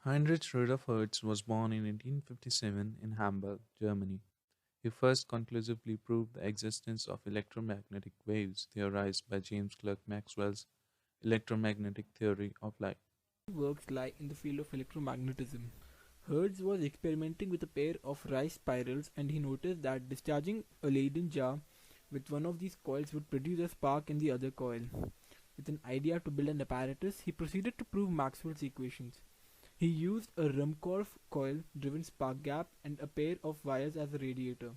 Heinrich Rudolf Hertz was born in 1857 in Hamburg, Germany. He first conclusively proved the existence of electromagnetic waves theorized by James Clerk Maxwell's electromagnetic theory of light. Works lie in the field of electromagnetism. Hertz was experimenting with a pair of Rice spirals and he noticed that discharging a Leyden jar with one of these coils would produce a spark in the other coil. With an idea to build an apparatus, he proceeded to prove Maxwell's equations. He used a Ruhmkorff coil driven spark gap and a pair of wires as a radiator.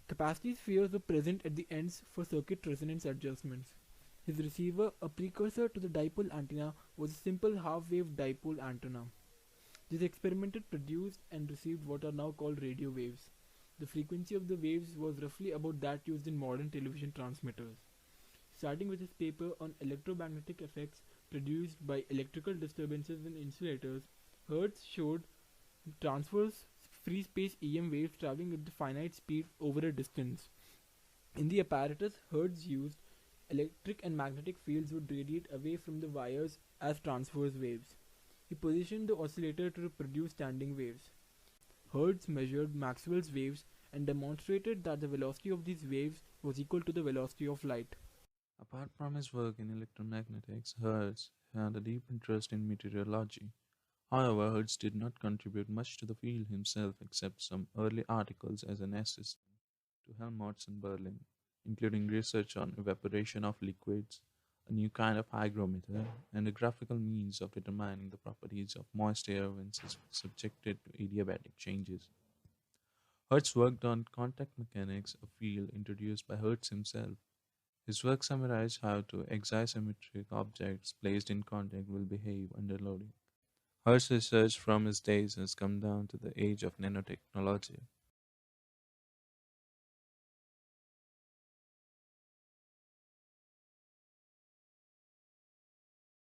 Capacity spheres were present at the ends for circuit resonance adjustments. His receiver, a precursor to the dipole antenna, was a simple half-wave dipole antenna. This experiment produced and received what are now called radio waves. The frequency of the waves was roughly about that used in modern television transmitters. Starting with his paper on electromagnetic effects produced by electrical disturbances in insulators, Hertz showed transverse free space EM waves traveling at a finite speed over a distance. In the apparatus, Hertz used electric and magnetic fields would radiate away from the wires as transverse waves. He positioned the oscillator to produce standing waves. Hertz measured Maxwell's waves and demonstrated that the velocity of these waves was equal to the velocity of light. Apart from his work in electromagnetics, Hertz had a deep interest in meteorology. However, Hertz did not contribute much to the field himself except some early articles as an assistant to Helmholtz in Berlin, including research on evaporation of liquids, a new kind of hygrometer, and a graphical means of determining the properties of moist air when subjected to adiabatic changes. Hertz worked on contact mechanics, a field introduced by Hertz himself. His work summarized how two axisymmetric objects placed in contact will behave under loading. Hertz's research from his days has come down to the age of nanotechnology.